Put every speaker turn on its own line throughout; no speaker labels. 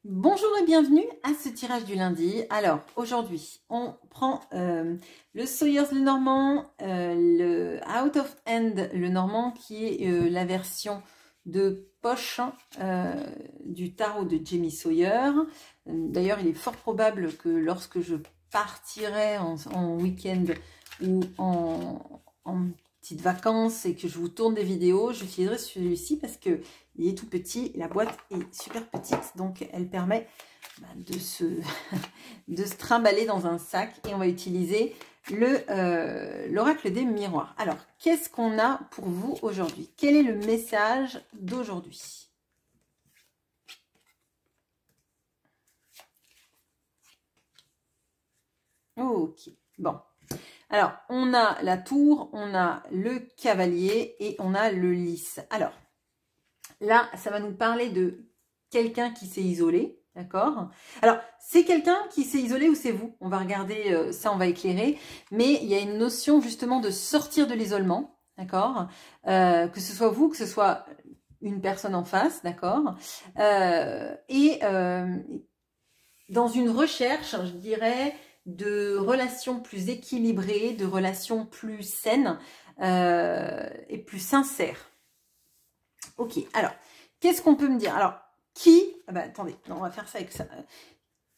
Bonjour et bienvenue à ce tirage du lundi. Alors aujourd'hui on prend le Sawyers le Normand, le Out of Hand le Normand qui est la version de poche du tarot de Jamie Sawyer. D'ailleurs il est fort probable que lorsque je partirai en week-end ou en petites vacances et que je vous tourne des vidéos, j'utiliserai celui-ci parce que il est tout petit, la boîte est super petite, donc elle permet de se trimballer dans un sac. Et on va utiliser l'oracle des miroirs. Alors, qu'est-ce qu'on a pour vous aujourd'hui? Quel est le message d'aujourd'hui? Ok, bon. Alors, on a la tour, on a le cavalier et on a le lys. Alors, là, ça va nous parler de quelqu'un qui s'est isolé, d'accord? Alors, c'est quelqu'un qui s'est isolé ou c'est vous? On va regarder, ça on va éclairer. Mais il y a une notion justement de sortir de l'isolement, d'accord? Que ce soit vous, que ce soit une personne en face, d'accord? Dans une recherche, je dirais, de relations plus équilibrées, de relations plus saines et plus sincères. Ok, alors, qu'est-ce qu'on peut me dire? Alors, attendez, non, on va faire ça avec ça.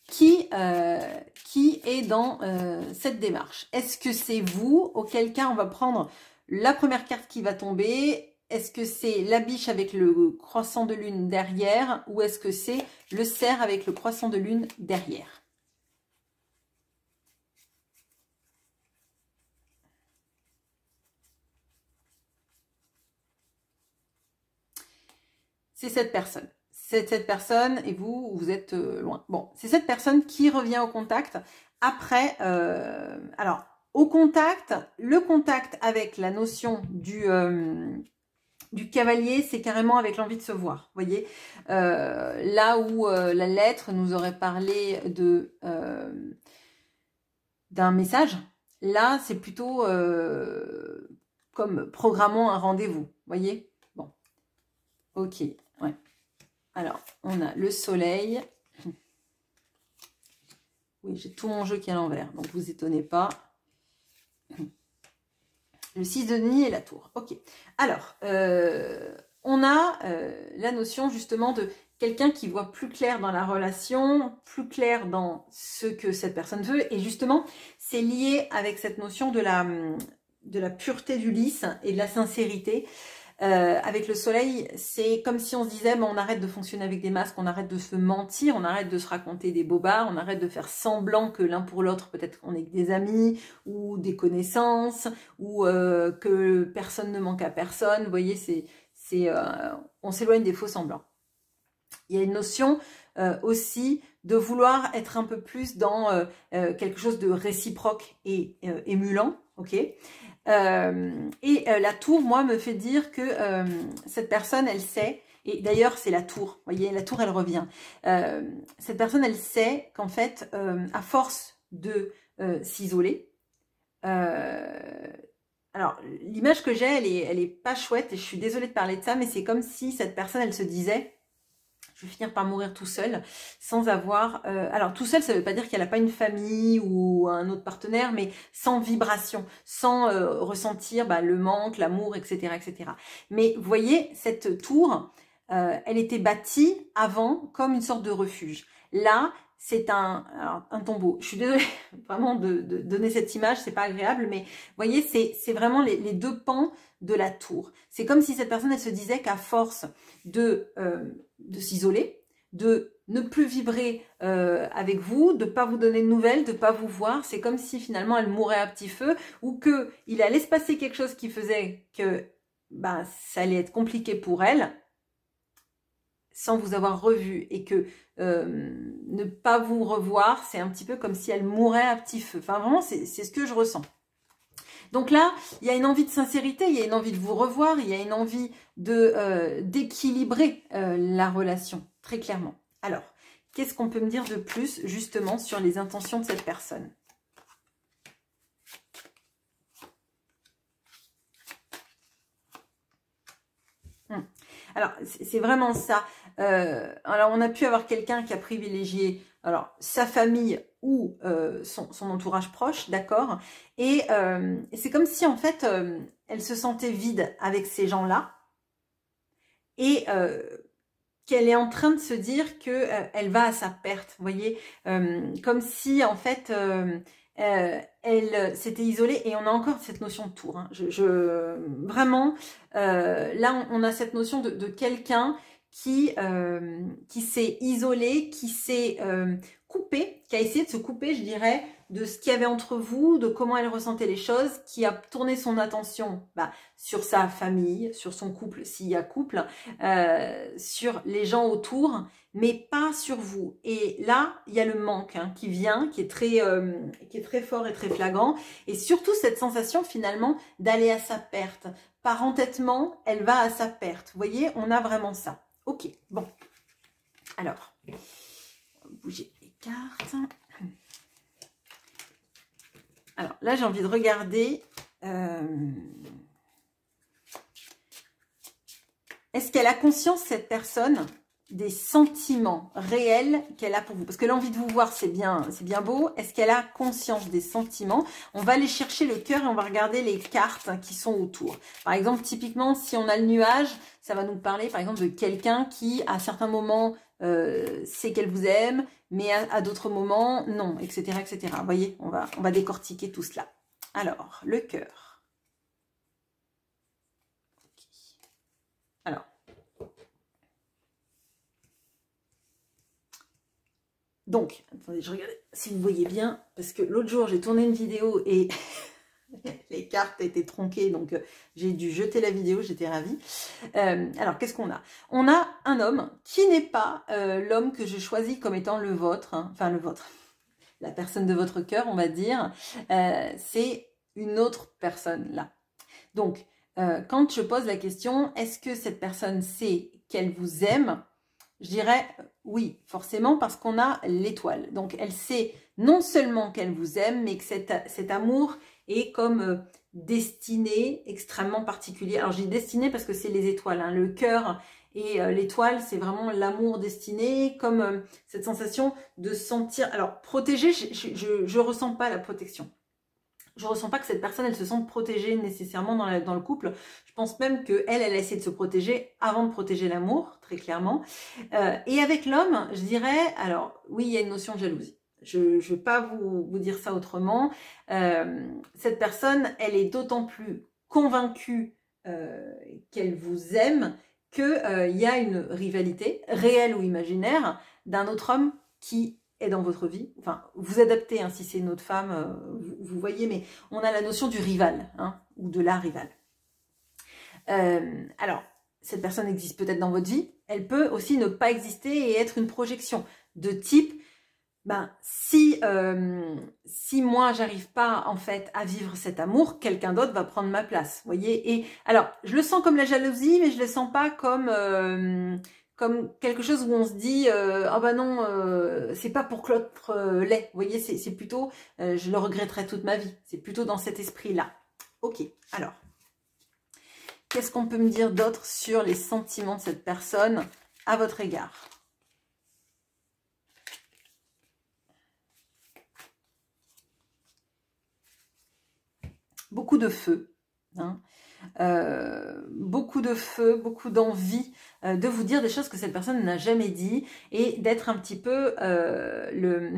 Qui est dans cette démarche? Est-ce que c'est vous? Auquel cas, on va prendre la première carte qui va tomber. Est-ce que c'est la biche avec le croissant de lune derrière? Ou est-ce que c'est le cerf avec le croissant de lune derrière? C'est cette personne. C'est cette personne et vous êtes loin. Bon, c'est cette personne qui revient au contact. Après, alors, au contact, le contact avec la notion du cavalier, c'est carrément avec l'envie de se voir. Vous voyez, là où la lettre nous aurait parlé d'un message, là, c'est plutôt comme programmons un rendez-vous. Vous voyez? Bon, ok. Ouais. Alors, on a le soleil. Oui, j'ai tout mon jeu qui est à l'envers, donc vous étonnez pas. Le 6 de denier et la tour. Ok. Alors, on a la notion justement de quelqu'un qui voit plus clair dans la relation, plus clair dans ce que cette personne veut. Et justement, c'est lié avec cette notion de la pureté du lys et de la sincérité. Avec le soleil, c'est comme si on se disait, on arrête de fonctionner avec des masques, on arrête de se mentir, on arrête de se raconter des bobards, on arrête de faire semblant que l'un pour l'autre, peut-être qu'on est que des amis ou des connaissances ou que personne ne manque à personne. Vous voyez, on s'éloigne des faux semblants. Il y a une notion aussi de vouloir être un peu plus dans quelque chose de réciproque et émulant, ok? La tour, moi, me fait dire que cette personne, elle sait, et d'ailleurs, c'est la tour, vous voyez, la tour, elle revient. Cette personne, elle sait qu'en fait, à force de s'isoler, alors, l'image que j'ai, elle est pas chouette, et je suis désolée de parler de ça, mais c'est comme si cette personne, elle se disait, je vais finir par mourir tout seul, sans avoir... alors, tout seul, ça ne veut pas dire qu'elle n'a pas une famille ou un autre partenaire, mais sans vibration, sans ressentir le manque, l'amour, etc., etc. Mais vous voyez, cette tour, elle était bâtie avant comme une sorte de refuge. Là, c'est un tombeau. Je suis désolée vraiment de donner cette image, c'est pas agréable, mais vous voyez, c'est vraiment les deux pans de la tour. C'est comme si cette personne, elle se disait qu'à force de s'isoler, de ne plus vibrer avec vous, de ne pas vous donner de nouvelles, de ne pas vous voir, c'est comme si finalement elle mourait à petit feu ou qu'il allait se passer quelque chose qui faisait que ça allait être compliqué pour elle, sans vous avoir revu, et que ne pas vous revoir, c'est un petit peu comme si elle mourait à petit feu. Enfin, vraiment, c'est ce que je ressens. Donc là, il y a une envie de sincérité, il y a une envie de vous revoir, il y a une envie d'équilibrer la relation, très clairement. Alors, qu'est-ce qu'on peut me dire de plus, justement, sur les intentions de cette personne ? Alors, c'est vraiment ça. Alors, on a pu avoir quelqu'un qui a privilégié alors sa famille ou son entourage proche, d'accord. Et c'est comme si, en fait, elle se sentait vide avec ces gens-là. Et qu'elle est en train de se dire que elle va à sa perte, vous voyez, comme si en fait elle s'était isolée. Et on a encore cette notion de tour, hein. Vraiment, là on a cette notion de quelqu'un qui s'est isolé, qui s'est coupé, qui a essayé de se couper, je dirais, de ce qu'il y avait entre vous, de comment elle ressentait les choses, qui a tourné son attention sur sa famille, sur son couple, s'il y a couple, sur les gens autour, mais pas sur vous. Et là, il y a le manque qui vient, qui est très fort et très flagrant. Et surtout cette sensation finalement d'aller à sa perte. Par entêtement, elle va à sa perte. Vous voyez, on a vraiment ça. Ok, bon. Alors, on va bouger les cartes. Alors là, j'ai envie de regarder... Est-ce qu'elle a conscience, cette personne, des sentiments réels qu'elle a pour vous? Parce que l'envie de vous voir, c'est bien beau. Est-ce qu'elle a conscience des sentiments? On va aller chercher le cœur et on va regarder les cartes qui sont autour. Par exemple, typiquement, si on a le nuage, ça va nous parler, par exemple, de quelqu'un qui, à certains moments, sait qu'elle vous aime, mais à d'autres moments, non, etc., etc. Vous voyez, on va décortiquer tout cela. Alors, le cœur. Alors, donc, attendez, je regarde si vous voyez bien, parce que l'autre jour, j'ai tourné une vidéo et les cartes étaient tronquées, donc j'ai dû jeter la vidéo, j'étais ravie. Alors, qu'est-ce qu'on a? On a un homme qui n'est pas l'homme que je choisis comme étant le vôtre, hein, enfin le vôtre, la personne de votre cœur, on va dire. C'est une autre personne, là. Donc, quand je pose la question, est-ce que cette personne sait qu'elle vous aime? Je dirais oui, forcément, parce qu'on a l'étoile. Donc, elle sait non seulement qu'elle vous aime, mais que cet amour est comme destiné, extrêmement particulier. Alors, je dis destiné parce que c'est les étoiles, hein. Le cœur et l'étoile, c'est vraiment l'amour destiné, comme cette sensation de sentir... Alors, protéger, je ressens pas la protection. Je ressens pas que cette personne, elle se sente protégée nécessairement dans le couple. Je pense même qu'elle a essayé de se protéger avant de protéger l'amour, très clairement. Et avec l'homme, je dirais, alors oui, il y a une notion de jalousie. Je ne vais pas vous dire ça autrement. Cette personne, elle est d'autant plus convaincue qu'elle vous aime qu'il y a une rivalité, réelle ou imaginaire, d'un autre homme qui est dans votre vie. Enfin, vous adaptez, hein, si c'est une autre femme, vous voyez, mais on a la notion du rival, hein, ou de la rivale. Alors, cette personne existe peut-être dans votre vie, elle peut aussi ne pas exister et être une projection de type, si moi j'arrive pas en fait à vivre cet amour, quelqu'un d'autre va prendre ma place, vous voyez. Et alors, je le sens comme la jalousie, mais je le sens pas comme quelque chose où on se dit ah bah non, c'est pas pour que l'autre l'ait, vous voyez, c'est plutôt je le regretterai toute ma vie, c'est plutôt dans cet esprit là. Ok, alors qu'est-ce qu'on peut me dire d'autre sur les sentiments de cette personne à votre égard? Beaucoup de feu, hein. Beaucoup de feu, beaucoup d'envie de vous dire des choses que cette personne n'a jamais dit et d'être un petit peu le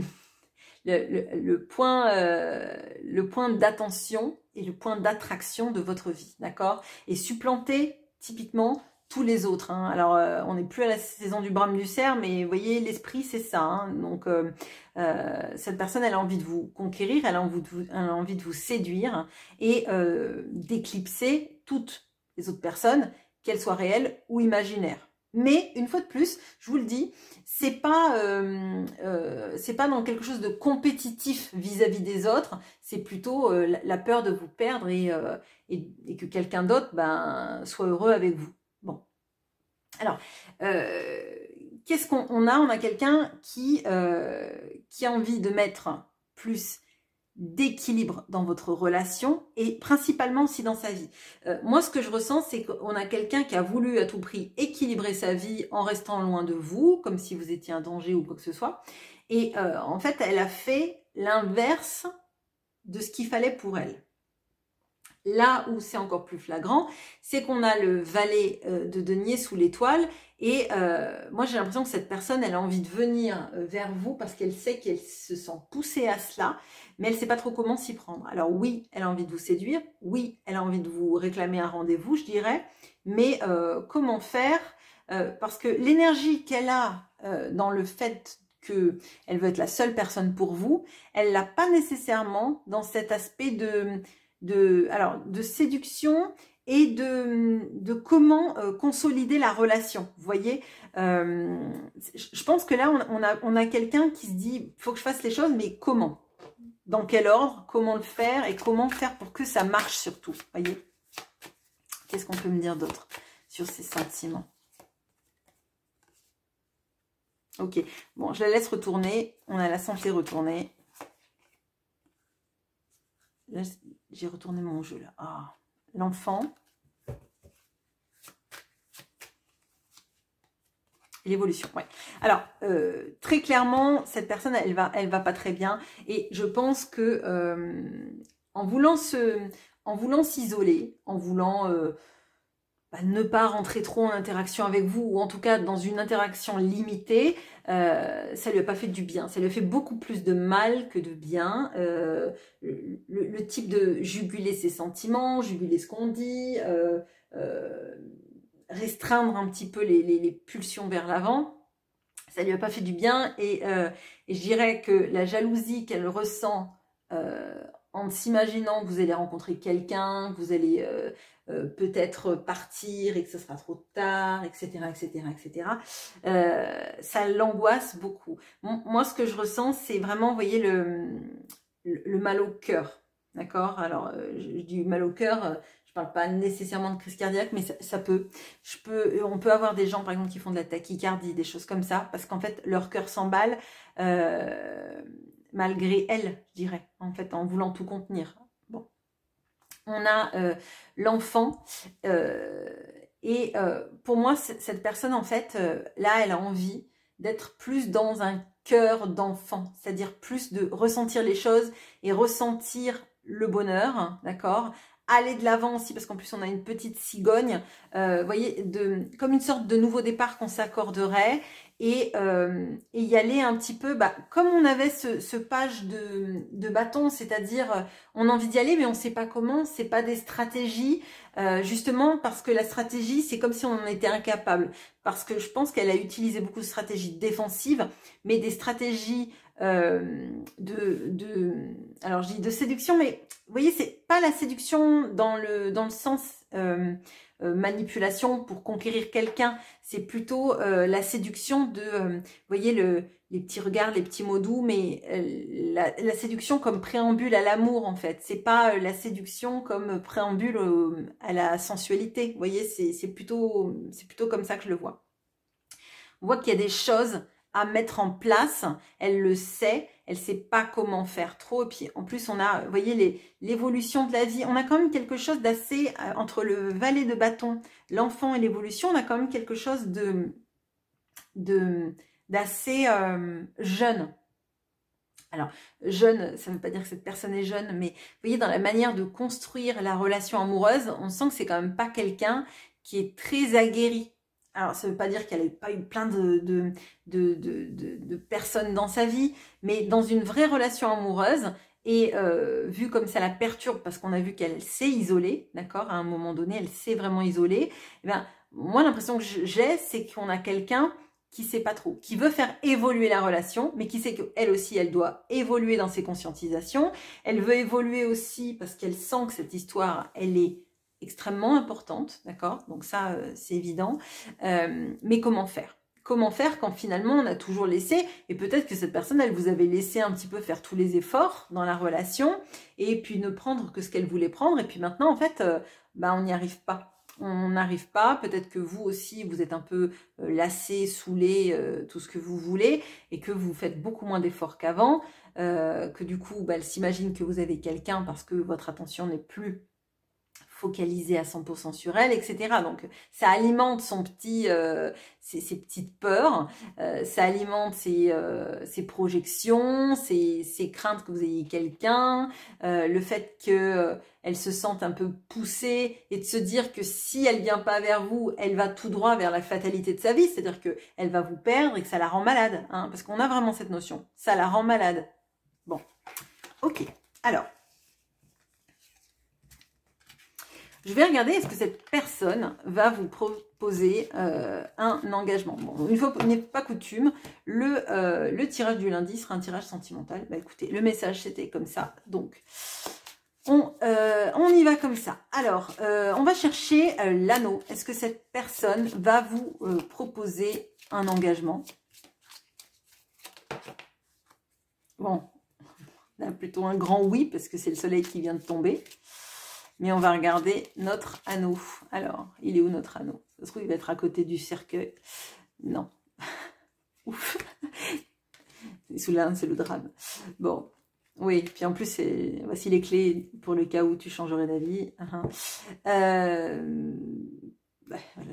point d'attention et le point d'attraction de votre vie, d'accord? Et supplanter typiquement tous les autres, hein. Alors, on n'est plus à la saison du brame du cerf, mais vous voyez, l'esprit, c'est ça, hein. Donc, cette personne, elle a envie de vous conquérir, elle a envie de vous séduire et d'éclipser toutes les autres personnes, qu'elles soient réelles ou imaginaires. Mais, une fois de plus, je vous le dis, c'est pas dans quelque chose de compétitif vis-à-vis des autres, c'est plutôt la peur de vous perdre et que quelqu'un d'autre soit heureux avec vous. Bon. Alors, qu'est-ce qu'on a? On a quelqu'un qui a envie de mettre plus d'équilibre dans votre relation et principalement aussi dans sa vie. Moi, ce que je ressens, c'est qu'on a quelqu'un qui a voulu à tout prix équilibrer sa vie en restant loin de vous, comme si vous étiez un danger ou quoi que ce soit. Et en fait, elle a fait l'inverse de ce qu'il fallait pour elle. Là où c'est encore plus flagrant, c'est qu'on a le valet de denier sous l'étoile et moi j'ai l'impression que cette personne, elle a envie de venir vers vous parce qu'elle sait qu'elle se sent poussée à cela, mais elle ne sait pas trop comment s'y prendre. Alors oui, elle a envie de vous séduire, oui, elle a envie de vous réclamer un rendez-vous, je dirais, mais comment faire parce que l'énergie qu'elle a dans le fait qu'elle veut être la seule personne pour vous, elle l'a pas nécessairement dans cet aspect de séduction et de comment consolider la relation. Vous voyez, je pense que là, on a quelqu'un qui se dit, il faut que je fasse les choses, mais comment? Dans quel ordre? Comment le faire? Et comment faire pour que ça marche surtout? Vous voyez? Qu'est-ce qu'on peut me dire d'autre sur ces sentiments? Ok, bon, je la laisse retourner. On a la santé retournée. Là, j'ai retourné mon jeu, là. Ah, l'enfant. L'évolution, ouais. Alors, très clairement, cette personne, elle va pas très bien. Et je pense que en voulant s'isoler, en voulant ne pas rentrer trop en interaction avec vous, ou en tout cas dans une interaction limitée, ça lui a pas fait du bien. Ça lui a fait beaucoup plus de mal que de bien. Le type de juguler ses sentiments, juguler ce qu'on dit, restreindre un petit peu les pulsions vers l'avant, ça lui a pas fait du bien. Et je dirais que la jalousie qu'elle ressent en s'imaginant que vous allez rencontrer quelqu'un, que vous allez peut-être partir et que ce sera trop tard, etc., etc., etc., ça l'angoisse beaucoup. Moi, ce que je ressens, c'est vraiment, vous voyez, le mal au cœur, d'accord? Alors, je dis mal au cœur, je parle pas nécessairement de crise cardiaque, mais ça peut. On peut avoir des gens, par exemple, qui font de la tachycardie, des choses comme ça, parce qu'en fait, leur cœur s'emballe, malgré elle, je dirais, en fait, en voulant tout contenir. Bon. On a l'enfant et pour moi, cette personne, en fait, là, elle a envie d'être plus dans un cœur d'enfant, c'est-à-dire plus de ressentir les choses et ressentir le bonheur, d'accord? Aller de l'avant aussi, parce qu'en plus, on a une petite cigogne, vous voyez, comme une sorte de nouveau départ qu'on s'accorderait et y aller un petit peu, comme on avait ce page de bâton, c'est-à-dire on a envie d'y aller mais on ne sait pas comment, c'est pas des stratégies, justement parce que la stratégie c'est comme si on en était incapable, parce que je pense qu'elle a utilisé beaucoup de stratégies défensives, mais des stratégies alors je dis de séduction, mais vous voyez, c'est pas la séduction dans le sens manipulation pour conquérir quelqu'un, c'est plutôt la séduction de, vous voyez, les petits regards, les petits mots doux, mais la séduction comme préambule à l'amour, en fait. C'est pas la séduction comme préambule à la sensualité. Vous voyez, c'est plutôt comme ça que je le vois. On voit qu'il y a des choses à mettre en place, elle le sait, elle sait pas comment faire trop, et puis en plus on a, vous voyez, l'évolution de la vie, on a quand même quelque chose d'assez, entre le valet de bâton, l'enfant et l'évolution, on a quand même quelque chose d'assez jeune. Alors, jeune, ça ne veut pas dire que cette personne est jeune, mais vous voyez, dans la manière de construire la relation amoureuse, on sent que c'est quand même pas quelqu'un qui est très aguerri. Alors, ça ne veut pas dire qu'elle n'ait pas eu plein de personnes dans sa vie, mais dans une vraie relation amoureuse, et vu comme ça la perturbe, parce qu'on a vu qu'elle s'est isolée, d'accord, à un moment donné, elle s'est vraiment isolée, eh bien, moi, l'impression que j'ai, c'est qu'on a quelqu'un qui ne sait pas trop, qui veut faire évoluer la relation, mais qui sait qu'elle aussi, elle doit évoluer dans ses conscientisations. Elle veut évoluer aussi parce qu'elle sent que cette histoire, elle est extrêmement importante, d'accord? Donc ça, c'est évident. Mais comment faire? Comment faire quand finalement on a toujours laissé, et peut-être que cette personne, elle vous avait laissé un petit peu faire tous les efforts dans la relation, et puis ne prendre que ce qu'elle voulait prendre, et puis maintenant, en fait, on n'y arrive pas. on n'arrive pas. Peut-être que vous aussi, vous êtes un peu lassé, saoulé, tout ce que vous voulez, et que vous faites beaucoup moins d'efforts qu'avant, que du coup, bah, elle s'imagine que vous avez quelqu'un parce que votre attention n'est plus focalisée à 100% sur elle, etc. Donc, ça alimente ses petites peurs, ça alimente ses projections, ses craintes que vous ayez quelqu'un, le fait que elle se sente un peu poussée et de se dire que si elle vient pas vers vous, elle va tout droit vers la fatalité de sa vie, c'est-à-dire que elle va vous perdre et que ça la rend malade, hein, parce qu'on a vraiment cette notion, ça la rend malade. Bon, ok, alors. Je vais regarder est-ce que cette personne va vous proposer un engagement. Bon, une fois n'est pas coutume, le tirage du lundi sera un tirage sentimental. Bah écoutez, le message c'était comme ça, donc on y va comme ça. Alors, on va chercher l'anneau. Est-ce que cette personne va vous proposer un engagement? Bon, là plutôt un grand oui parce que c'est le soleil qui vient de tomber. Mais on va regarder notre anneau. Alors, il est où notre anneau? Ça se trouve, il va être à côté du cercueil. Non. Ouf. Sous là, c'est le drame. Bon. Oui, puis en plus, voici les clés pour le cas où tu changerais d'avis. Voilà,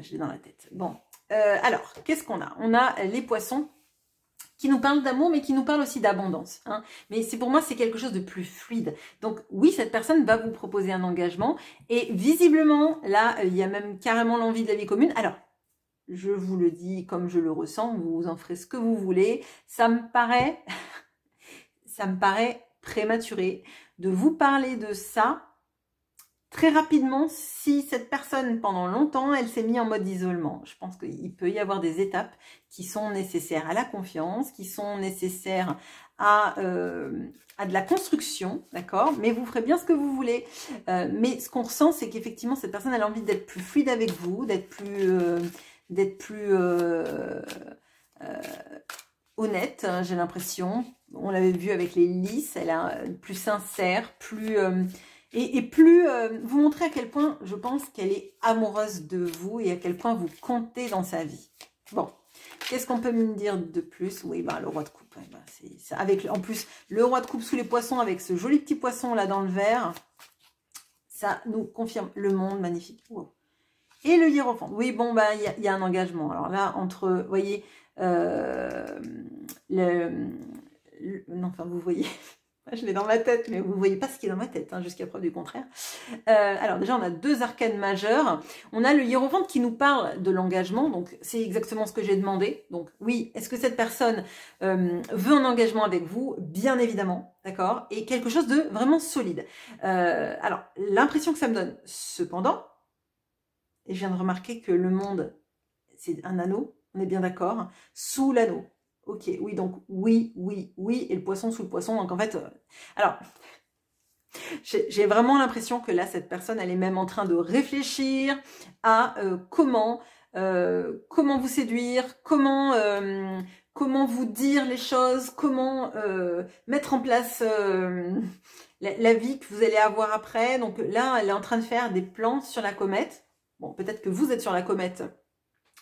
je l'ai dans la tête. Bon. Alors, qu'est-ce qu'on a? On a les poissons qui nous parle d'amour, mais qui nous parle aussi d'abondance. Hein. Mais c'est pour moi, c'est quelque chose de plus fluide. Donc oui, cette personne va vous proposer un engagement. Et visiblement, là, il y a même carrément l'envie de la vie commune. Alors, je vous le dis comme je le ressens, vous en ferez ce que vous voulez. Ça me paraît prématuré de vous parler de ça très rapidement si cette personne, pendant longtemps, elle s'est mise en mode isolement. Je pense qu'il peut y avoir des étapes qui sont nécessaires à la confiance, qui sont nécessaires à de la construction, d'accord? Mais vous ferez bien ce que vous voulez. Mais ce qu'on ressent, c'est qu'effectivement, cette personne elle a envie d'être plus fluide avec vous, d'être plus honnête, hein, j'ai l'impression. On l'avait vu avec les lys, elle est plus sincère, plus... Et plus vous montrer à quel point je pense qu'elle est amoureuse de vous et à quel point vous comptez dans sa vie. Bon, qu'est-ce qu'on peut me dire de plus? Oui, bah, le roi de coupe. Ouais, bah, c'est avec, en plus, le roi de coupe sous les poissons avec ce joli petit poisson là dans le verre, ça nous confirme le monde magnifique. Wow. Et le hiérophante. Oui, bon, bah, il y a un engagement. Alors là, entre, vous voyez, non, enfin, vous voyez... Je l'ai dans ma tête, mais vous ne voyez pas ce qui est dans ma tête, hein, jusqu'à preuve du contraire. Alors déjà, on a deux arcanes majeurs. On a le hiérophante qui nous parle de l'engagement, donc c'est exactement ce que j'ai demandé. Donc oui, est-ce que cette personne veut un engagement avec vous? Bien évidemment, d'accord? Et quelque chose de vraiment solide. Alors, l'impression que ça me donne, cependant, et je viens de remarquer que le monde, c'est un anneau, on est bien d'accord, sous l'anneau. Ok, oui, donc oui, et le poisson sous le poisson. Donc en fait, alors, j'ai vraiment l'impression que là, cette personne, elle est même en train de réfléchir à comment vous séduire, comment vous dire les choses, comment mettre en place la vie que vous allez avoir après. Donc là, elle est en train de faire des plans sur la comète. Bon, peut-être que vous êtes sur la comète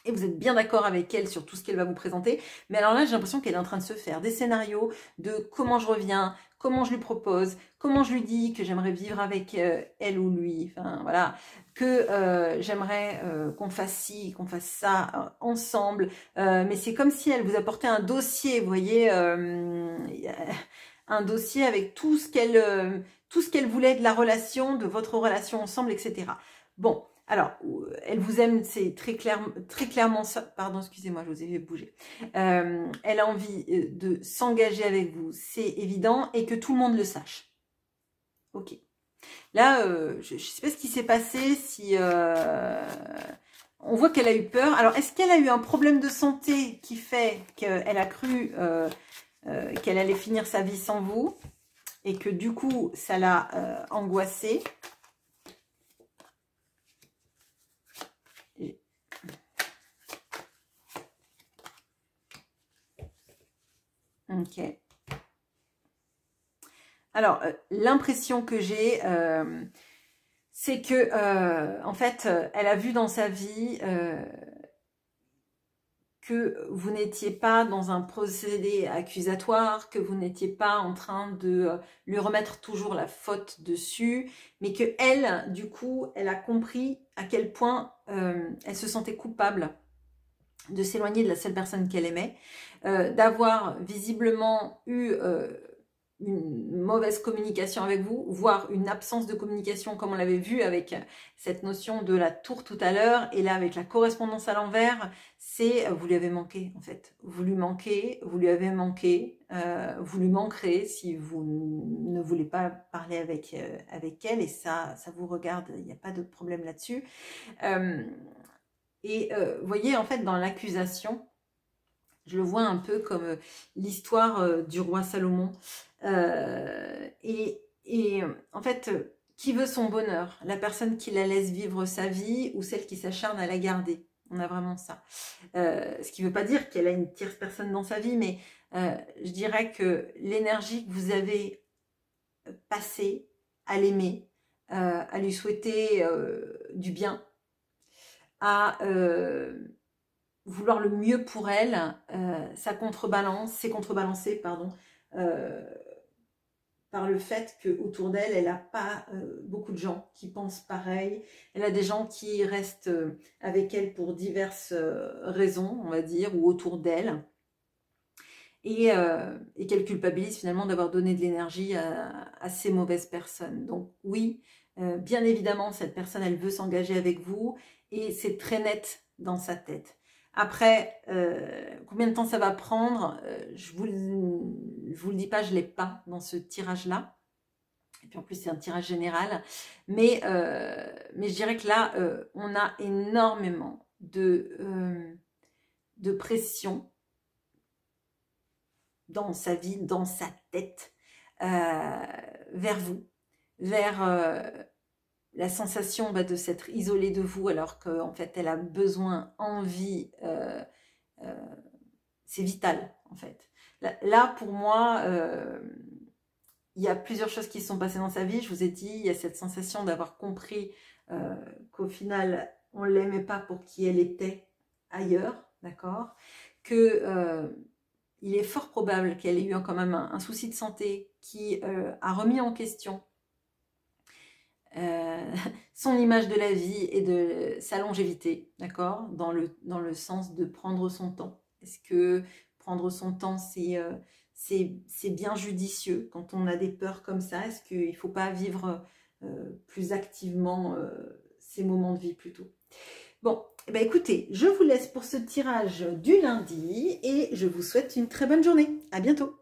et vous êtes bien d'accord avec elle sur tout ce qu'elle va vous présenter. Mais alors là, j'ai l'impression qu'elle est en train de se faire des scénarios de comment je reviens, comment je lui propose, comment je lui dis que j'aimerais vivre avec elle ou lui. Enfin, voilà. Que j'aimerais qu'on fasse ci, qu'on fasse ça ensemble. Mais c'est comme si elle vous apportait un dossier, vous voyez, un dossier avec tout ce qu'elle voulait de la relation, de votre relation ensemble, etc. Bon. Alors, elle vous aime, c'est très clairement ça. Pardon, excusez-moi, je vous ai fait bouger. Elle a envie de s'engager avec vous, c'est évident, et que tout le monde le sache. Ok. Là, je ne sais pas ce qui s'est passé, si... on voit qu'elle a eu peur. Alors, est-ce qu'elle a eu un problème de santé qui fait qu'elle a cru qu'elle allait finir sa vie sans vous, et que du coup, ça l'a angoissée? Ok. Alors, l'impression que j'ai, c'est que, en fait, elle a vu dans sa vie que vous n'étiez pas dans un procédé accusatoire, que vous n'étiez pas en train de lui remettre toujours la faute dessus, mais que elle, du coup, elle a compris à quel point elle se sentait coupable de s'éloigner de la seule personne qu'elle aimait, d'avoir visiblement eu une mauvaise communication avec vous, voire une absence de communication comme on l'avait vu avec cette notion de la tour tout à l'heure, et là avec la correspondance à l'envers, c'est vous lui avez manqué en fait. Vous lui manquez, vous lui avez manqué, vous lui manquerez si vous ne voulez pas parler avec elle, et ça vous regarde, il n'y a pas de problème là-dessus. Vous voyez, en fait, dans l'accusation, je le vois un peu comme l'histoire du roi Salomon. En fait, qui veut son bonheur? La personne qui la laisse vivre sa vie ou celle qui s'acharne à la garder? On a vraiment ça. Ce qui ne veut pas dire qu'elle a une tierce personne dans sa vie, mais je dirais que l'énergie que vous avez passée à l'aimer, à lui souhaiter du bien, à vouloir le mieux pour elle, c'est contrebalancé pardon, par le fait qu'autour d'elle, elle n'a pas beaucoup de gens qui pensent pareil. Elle a des gens qui restent avec elle pour diverses raisons, on va dire, ou autour d'elle. Et qu'elle culpabilise finalement d'avoir donné de l'énergie à ces mauvaises personnes. Donc oui, bien évidemment, cette personne, elle veut s'engager avec vous et c'est très net dans sa tête. Après, combien de temps ça va prendre, je vous le dis pas, je ne l'ai pas dans ce tirage-là. Et puis en plus, c'est un tirage général. Mais je dirais que là, on a énormément de pression dans sa vie, dans sa tête, vers vous, vers la sensation de s'être isolée de vous alors qu'en fait elle a besoin, envie, c'est vital en fait. Là pour moi, il y a plusieurs choses qui se sont passées dans sa vie. Je vous ai dit, il y a cette sensation d'avoir compris qu'au final on ne l'aimait pas pour qui elle était ailleurs, d'accord, que il est fort probable qu'elle ait eu quand même un souci de santé qui a remis en question son image de la vie et de sa longévité, d'accord, dans le sens de prendre son temps. Est-ce que prendre son temps, c'est bien judicieux quand on a des peurs comme ça? Est-ce qu'il ne faut pas vivre plus activement ces moments de vie plutôt? Bon, eh bien, écoutez, je vous laisse pour ce tirage du lundi et je vous souhaite une très bonne journée. À bientôt.